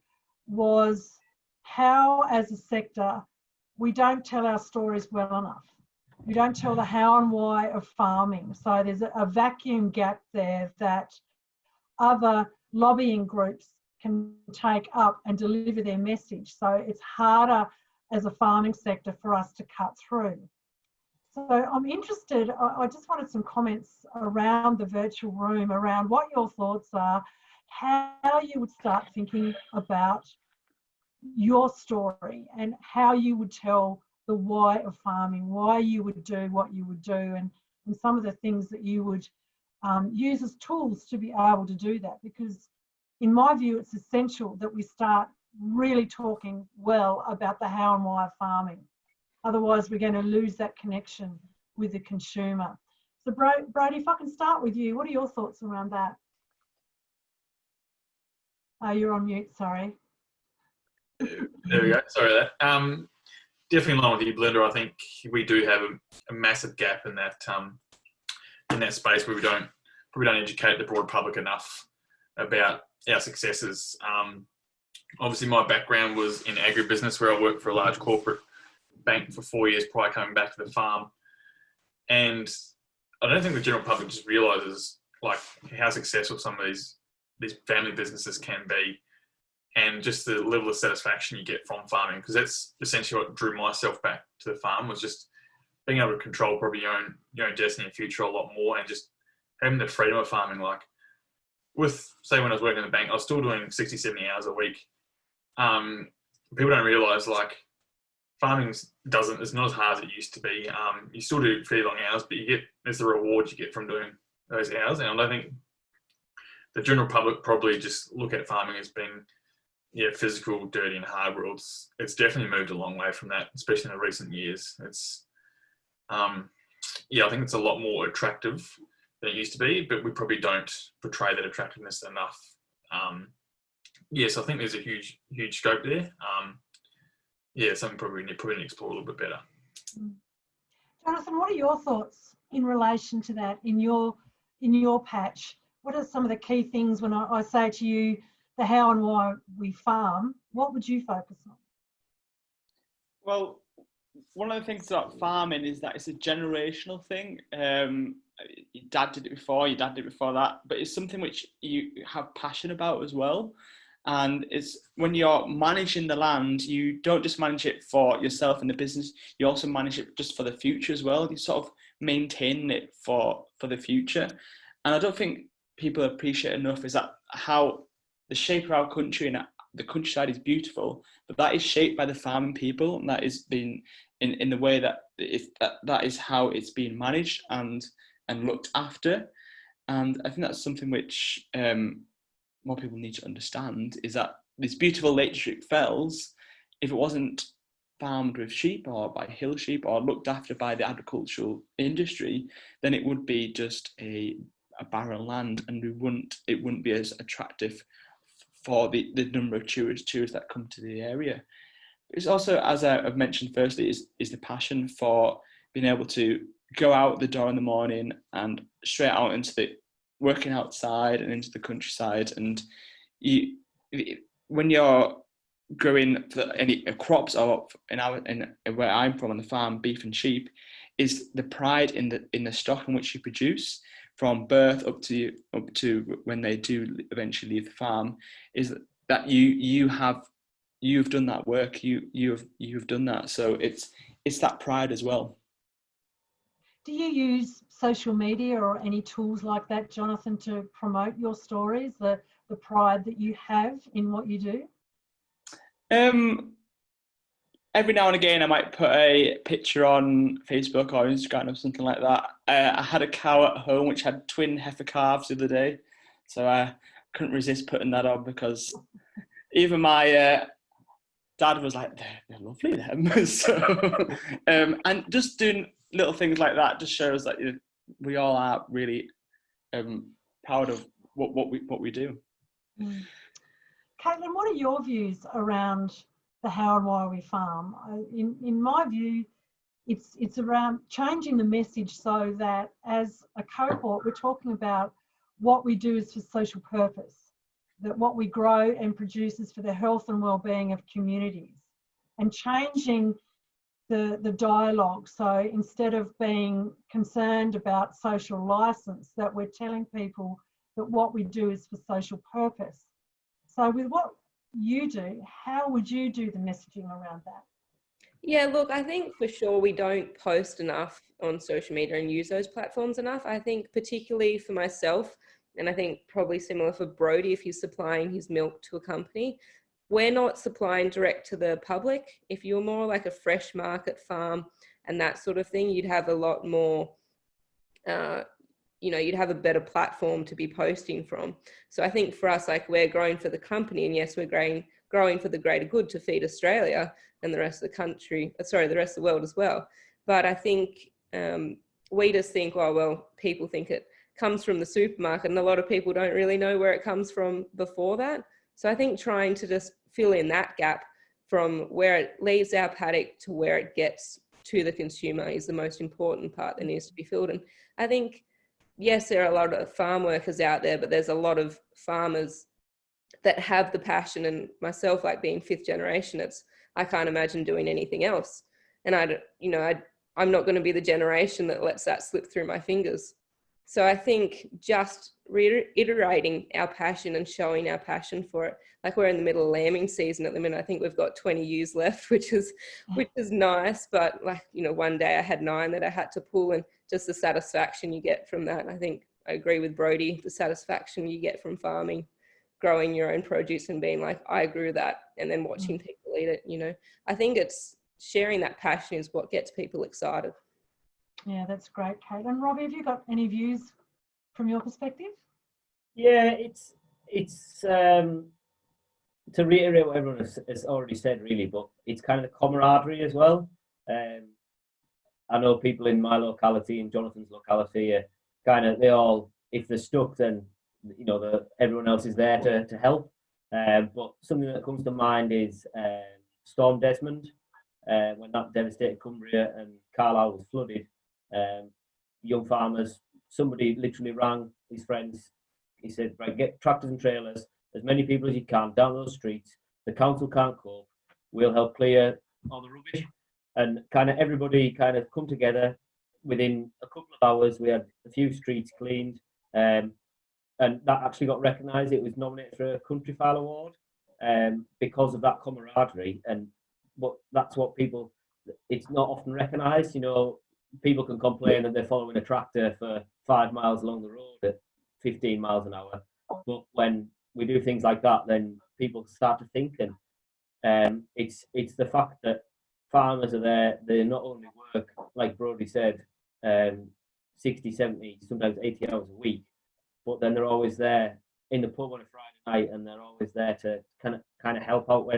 was how, as a sector, we don't tell our stories well enough. We don't tell the how and why of farming. So there's a vacuum gap there that other lobbying groups can take up and deliver their message. So it's harder as a farming sector for us to cut through. So I'm interested, I just wanted some comments around the virtual room, around what your thoughts are, how you would start thinking about your story and how you would tell the why of farming, why you would do what you would do, and some of the things that you would use as tools to be able to do that. Because in my view, it's essential that we start really talking well about the how and why of farming. Otherwise, we're going to lose that connection with the consumer. So Brodie, if I can start with you, what are your thoughts around that? You're on mute, sorry.
There we go. Sorry about that. Definitely along with you, Belinda. I think we do have a massive gap in that space where we probably don't educate the broad public enough about our successes. Obviously, my background was in agribusiness, where I worked for a large corporate bank for 4 years prior coming back to the farm, and I don't think the general public just realises like how successful some of these family businesses can be, and just the level of satisfaction you get from farming, because that's essentially what drew myself back to the farm, was just being able to control probably your own destiny and future a lot more, and just having the freedom of farming. Like with, say, when I was working in the bank, I was still doing 60, 70 hours a week. People don't realise like farming is not as hard as it used to be. You still do fairly long hours, but there's the reward you get from doing those hours. And I don't think the general public probably just look at farming as being physical, dirty and hard. It's definitely moved a long way from that, especially in the recent years. It's I think it's a lot more attractive than it used to be, but we probably don't portray that attractiveness enough. So I think there's a huge scope there. Something probably need to explore a little bit better.
Jonathan, what are your thoughts in relation to that in your patch? What are some of the key things when I say to you the how and why we farm? What would you focus on?
Well, one of the things about farming is that it's a generational thing. Your dad did it before, your dad did it before that, but it's something which you have passion about as well. And it's when you're managing the land, you don't just manage it for yourself and the business, you also manage it just for the future as well. You sort of maintain it for the future. And I don't think people appreciate enough is that how the shape of our country and the countryside is beautiful, but that is shaped by the farming people, and that is been in the way that that is how it's being managed and looked after. And I think that's something which more people need to understand, is that these beautiful Lake District fells, if it wasn't farmed with sheep or by hill sheep or looked after by the agricultural industry, then it would be just a barren land, and it wouldn't be as attractive for the number of tourists that come to the area. It's also, as I've mentioned firstly, is the passion for being able to go out the door in the morning and straight out into the working outside and into the countryside. And when you're growing any crops, or in where I'm from on the farm, beef and sheep, is the pride in the stock in which you produce, from birth up to when they do eventually leave the farm, is that you've done that work, you've done that. So it's that pride as well.
Do you use social media or any tools like that, Jonathan, to promote your stories, the pride that you have in what you do?
Every now and again, I might put a picture on Facebook or Instagram or something like that. I had a cow at home which had twin heifer calves the other day, so I couldn't resist putting that on, because even my dad was like, they're lovely, them. So, and just doing little things like that just shows that we all are really proud of what we do.
Mm. Caitlin, what are your views around the how and why we farm? In my view, it's around changing the message so that as a cohort, we're talking about what we do is for social purpose, that what we grow and produce is for the health and well-being of communities, and changing the dialogue. So instead of being concerned about social license, that we're telling people that what we do is for social purpose. So with what you do, how would you do the messaging around that?
Yeah, look, I think for sure we don't post enough on social media and use those platforms enough. I think particularly for myself, and I think probably similar for Brodie if he's supplying his milk to a company, we're not supplying direct to the public. If you're more like a fresh market farm and that sort of thing, you'd have a lot more, you'd have a better platform to be posting from. So I think for us, like, we're growing for the company, and yes, we're growing for the greater good to feed Australia and the rest of the country, the rest of the world as well. But I think we just think, oh, well, people think it comes from the supermarket, and a lot of people don't really know where it comes from before that. So I think trying to just fill in that gap from where it leaves our paddock to where it gets to the consumer is the most important part that needs to be filled. And I think, yes, there are a lot of farm workers out there, but there's a lot of farmers that have the passion. And myself, like being fifth generation, I can't imagine doing anything else. And I'm not going to be the generation that lets that slip through my fingers. So I think just reiterating our passion and showing our passion for it. Like, we're in the middle of lambing season at the minute. I think we've got 20 ewes left, which is nice. But one day I had 9 that I had to pull, and just the satisfaction you get from that. I think I agree with Brodie, the satisfaction you get from farming, growing your own produce and being like, I grew that, and then watching people eat it. I think it's sharing that passion is what gets people excited.
Yeah, that's great, Kate. And Robbie, have you got any views from your perspective?
Yeah, it's to reiterate what everyone has already said, really, but it's kind of the camaraderie as well. I know people in my locality, in Jonathan's locality, they all, if they're stuck, then everyone else is there to help. But something that comes to mind is Storm Desmond, when that devastated Cumbria and Carlisle was flooded. Young farmers, somebody literally rang his friends. He said, right, get tractors and trailers, as many people as you can down those streets. The council can't cope. We'll help clear all the rubbish. And kind of everybody kind of come together. Within a couple of hours, we had a few streets cleaned. And that actually got recognised. It was nominated for a Countryfile Award because of that camaraderie. And that's what people, it's not often recognised. People can complain that they're following a tractor for 5 miles along the road at 15 miles an hour. But when we do things like that, then people start to think. And it's the fact that farmers are there. They not only work, like Brodie said, 60, 70, sometimes 80 hours a week, but then they're always there in the pub on a Friday night, and they're always there to kind of help out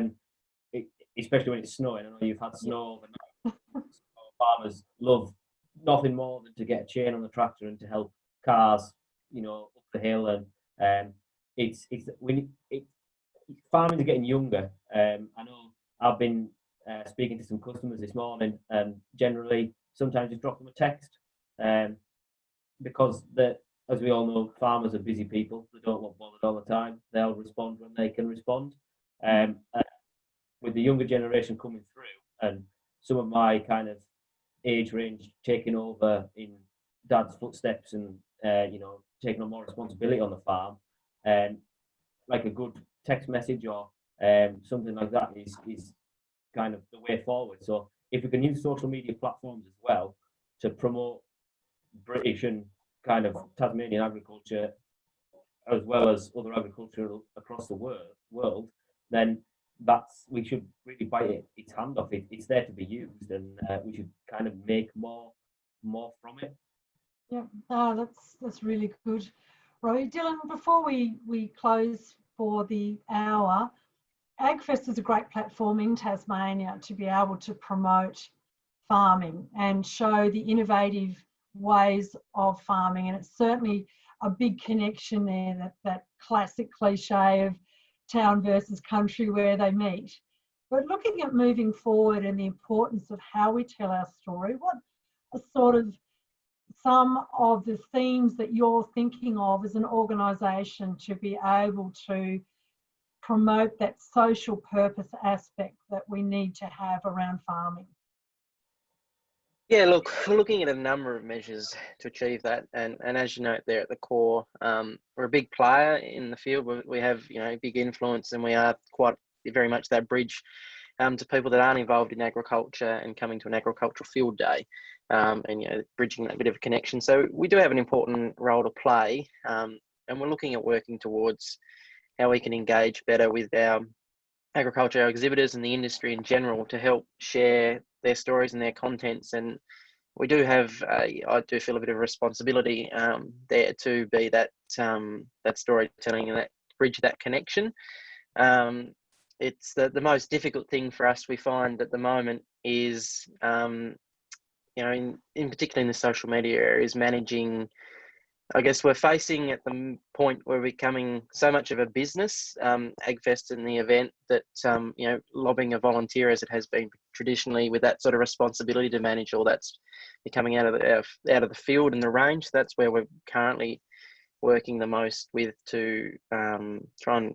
especially when it's snowing. I know you've had snow overnight. Farmers love nothing more than to get a chain on the tractor and to help cars, up the hill. And farming is getting younger. I know I've been speaking to some customers this morning, and generally sometimes just drop them a text, because as we all know, farmers are busy people. They don't want bothered all the time. They'll respond when they can respond. With the younger generation coming through, and some of my kind of age range taking over in dad's footsteps and you know, taking on more responsibility on the farm, and like a good text message or something like that is kind of the way forward. So if we can use social media platforms as well to promote British and kind of Tasmanian agriculture as well as other agriculture across the world, then we should really bite its hand off. It's there to be used, and we should kind of make more from it.
Yeah, that's really good. Robbie, Dylan, before we close for the hour, AgFest is a great platform in Tasmania to be able to promote farming and show the innovative ways of farming, and it's certainly a big connection there, that classic cliche of town versus country where they meet. But looking at moving forward and the importance of how we tell our story, what are sort of some of the themes that you're thinking of as an organisation to be able to promote that social purpose aspect that we need to have around farming?
Yeah, look, we're looking at a number of measures to achieve that, and as you note there at the core, we're a big player in the field. We have, you know, big influence, and we are quite very much that bridge to people that aren't involved in agriculture and coming to an agricultural field day, and you know, bridging that bit of a connection. So we do have an important role to play, and we're looking at working towards how we can engage better with our agriculture, our exhibitors, and the industry in general to help share their stories and their contents. And we do have, I do feel a bit of a responsibility there to be that that storytelling and that bridge that connection. It's the most difficult thing for us, we find at the moment, is you know, in particular in the social media area, is managing. I guess we're facing at the point where we're becoming so much of a business, AgFest and the event, that you know, lobbying a volunteer as it has been traditionally, with that sort of responsibility to manage all that's becoming out of the field and the range. That's where we're currently working the most with to try and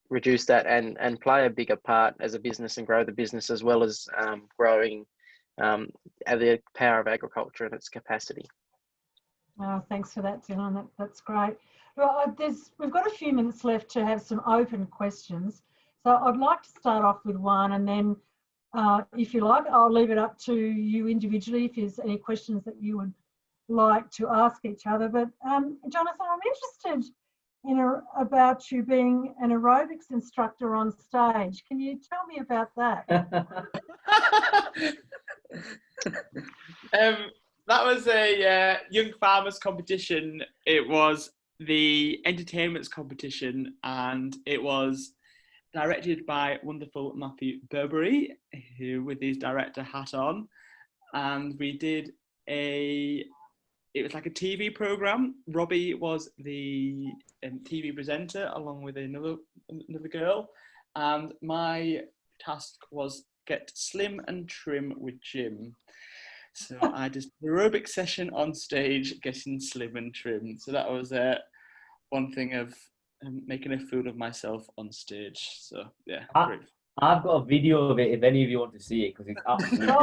reduce that and play a bigger part as a business and grow the business, as well as growing the power of agriculture and its capacity.
Oh, thanks for that, Dylan. That's great. Well, we've got a few minutes left to have some open questions. So I'd like to start off with one, and then if you like, I'll leave it up to you individually if there's any questions that you would like to ask each other. But Jonathan, I'm interested about you being an aerobics instructor on stage. Can you tell me about that?
That was a young farmers competition. It was the entertainments competition, and it was directed by wonderful Matthew Burberry, who with his director hat on, and we did it was like a TV program. Robbie was the TV presenter along with another girl, and my task was get slim and trim with Jim. So I did an aerobic session on stage, getting slim and trim. So that was one thing of making a fool of myself on stage. So yeah, great.
I've got a video of it if any of you want to see it, because it's absolutely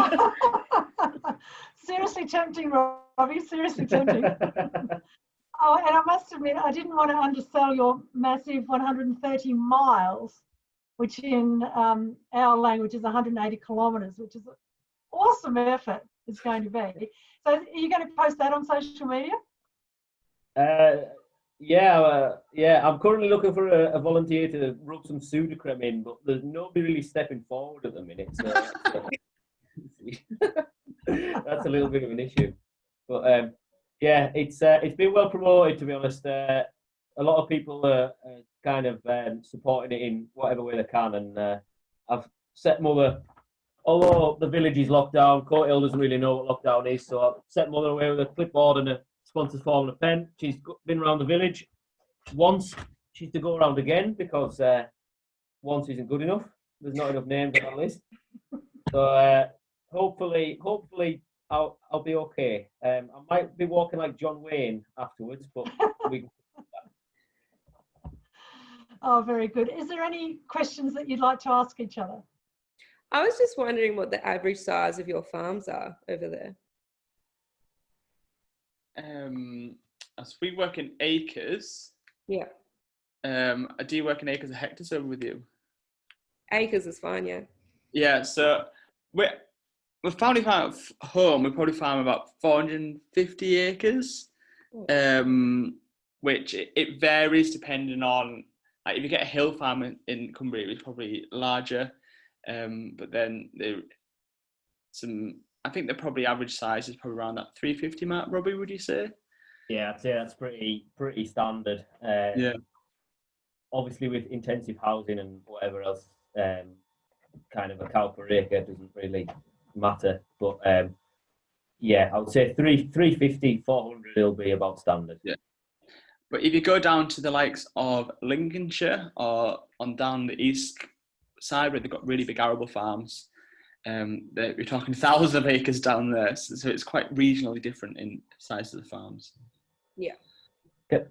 seriously tempting, Robbie. Seriously tempting. Oh, and I must admit, I didn't want to undersell your massive 130 miles, which in our language is 180 kilometres, which is an awesome effort. It's going to be. So are you going to post that on social media?
Yeah. I'm currently looking for a volunteer to rub some Sudocrem in, but there's nobody really stepping forward at the minute. So that's a little bit of an issue. But yeah, it's been well promoted, to be honest. A lot of people are kind of supporting it in whatever way they can, and I've set Mother. Although the village is locked down, Court Hill doesn't really know what lockdown is, so I've set Mother away with a clipboard and a sponsor's form and a pen. She's been around the village once. She's to go around again, because once isn't good enough. There's not enough names on that list. So hopefully I'll be okay. I might be walking like John Wayne afterwards, but
Oh, very good. Is there any questions that you'd like to ask each other?
I was just wondering what the average size of your farms are over there.
as we work in acres.
Yeah.
Do you work in acres or hectares over with you?
Acres is fine, yeah.
Yeah, so we're family farm at home. We probably farm about 450 acres, which it varies depending on, like, if you get a hill farm in Cumbria, it's probably larger, but then I think the probably average size is probably around that 350 mark. Robbie, would you say?
Yeah, I'd say that's pretty standard.
Yeah.
Obviously, with intensive housing and whatever else, kind of a cow per acre doesn't really matter. But yeah, I would say 350, 400 will be about standard.
Yeah. But if you go down to the likes of Lincolnshire or on down the east side where they've got really big arable farms, we're talking thousands of acres down there. So it's quite regionally different in size of the farms.
Yeah.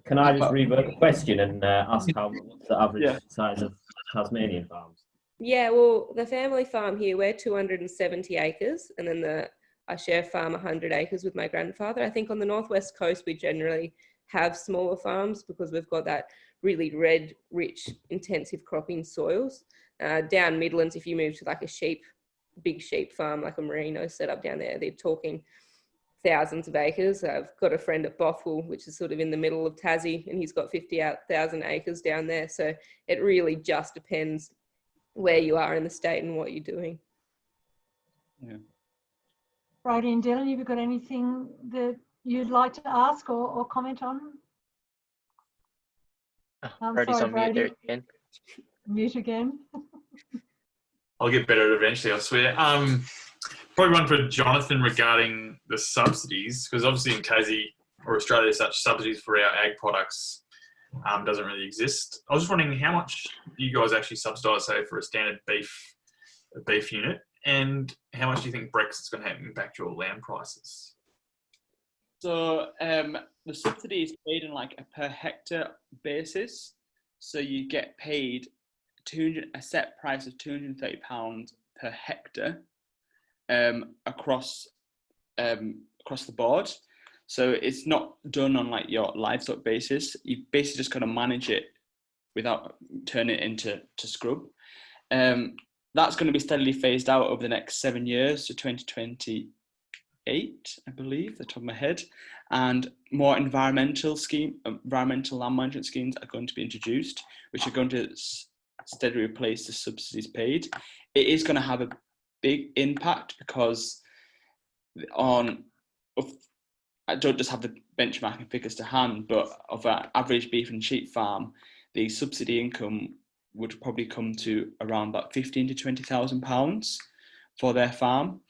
Can I just revert the question and ask what's the average size of Tasmanian farms?
Yeah, well, the family farm here, we're 270 acres, and then I share farm 100 acres with my grandfather. I think on the northwest coast, we generally have smaller farms because we've got that really red, rich, intensive cropping soils. Down Midlands, if you move to like a big sheep farm, like a merino set up down there, they're talking thousands of acres. I've got a friend at Bothwell, which is sort of in the middle of Tassie, and he's got 50,000 acres down there. So it really just depends where you are in the state and what you're doing.
Yeah.
Brodie and Dylan, have you got anything that you'd like to ask or comment on?
Brodie's on mute there again.
Mute again.
I'll get better eventually, I swear. Probably one for Jonathan regarding the subsidies, because obviously in Tassie or Australia, such subsidies for our ag products doesn't really exist. I was just wondering how much you guys actually subsidise, say, for a standard beef unit, and how much do you think Brexit's going to impact your land prices?
So the subsidy is paid on like a per hectare basis. So you get paid a set price of £230 per hectare across the board. So it's not done on like your livestock basis. You basically just got to manage it without turning it into scrub. That's going to be steadily phased out over the next 7 years to 2028, I believe, at the top of my head. And more environmental land management schemes are going to be introduced, which are going to steadily replace the subsidies paid. It is going to have a big impact because I don't just have the benchmarking figures to hand, but of an average beef and sheep farm, the subsidy income would probably come to around about £15,000 to £20,000 for their farm,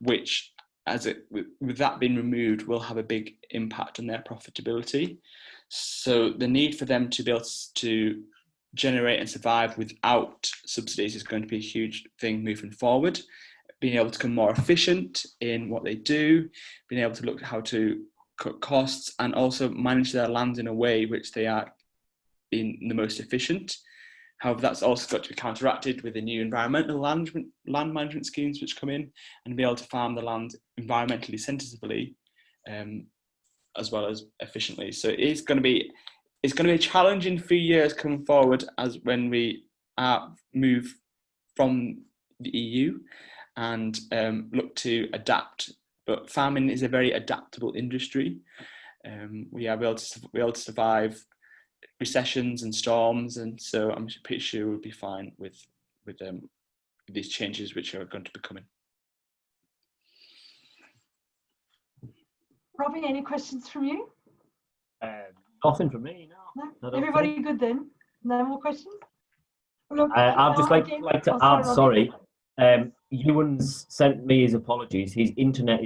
which, with that being removed, will have a big impact on their profitability. So the need for them to be able to generate and survive without subsidies is going to be a huge thing moving forward. Being able to become more efficient in what they do, being able to look at how to cut costs and also manage their land in a way which they are being the most efficient. However, that's also got to be counteracted with the new environmental land management schemes which come in, and be able to farm the land environmentally sensitively as well as efficiently. So it's going to be a challenging few years coming forward as when we move from the EU and look to adapt. But farming is a very adaptable industry. We are able to survive recessions and storms, and so I'm pretty sure we'll be fine with these changes which are going to be coming.
Robbie, any questions from you?
Nothing from me, no.
Everybody good then? No more questions? Look,
I'd just like to add, sorry. Euan's sent me his apologies. His internet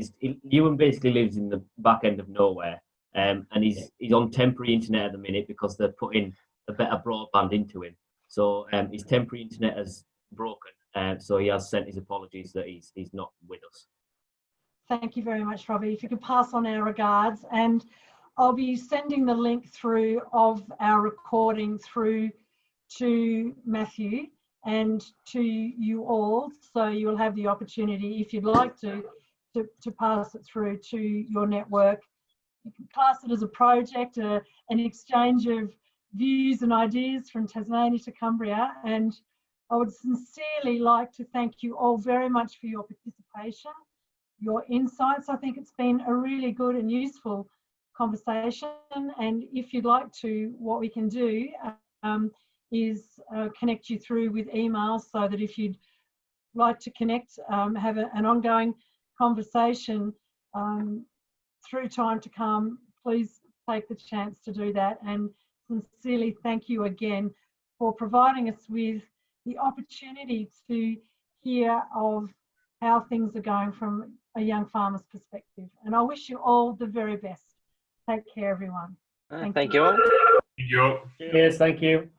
Euan basically lives in the back end of nowhere, and he's on temporary internet at the minute because they're putting a better broadband into him. So his temporary internet has broken, so he has sent his apologies that he's not with us.
Thank you very much, Robbie. If you could pass on our regards, and I'll be sending the link through of our recording through to Matthew and to you all, so you will have the opportunity, if you'd like to pass it through to your network you can class it as a project, an exchange of views and ideas from Tasmania to Cumbria. And I would sincerely like to thank you all very much for your participation, your insights. I think it's been a really good and useful conversation. And if you'd like to, what we can do is connect you through with emails, so that if you'd like to connect, have an ongoing conversation through time to come, please take the chance to do that. And sincerely thank you again for providing us with the opportunity to hear of how things are going from a young farmer's perspective. And I wish you all the very best. Take care, everyone.
Thank you all.
Thank you all.
Cheers, thank you.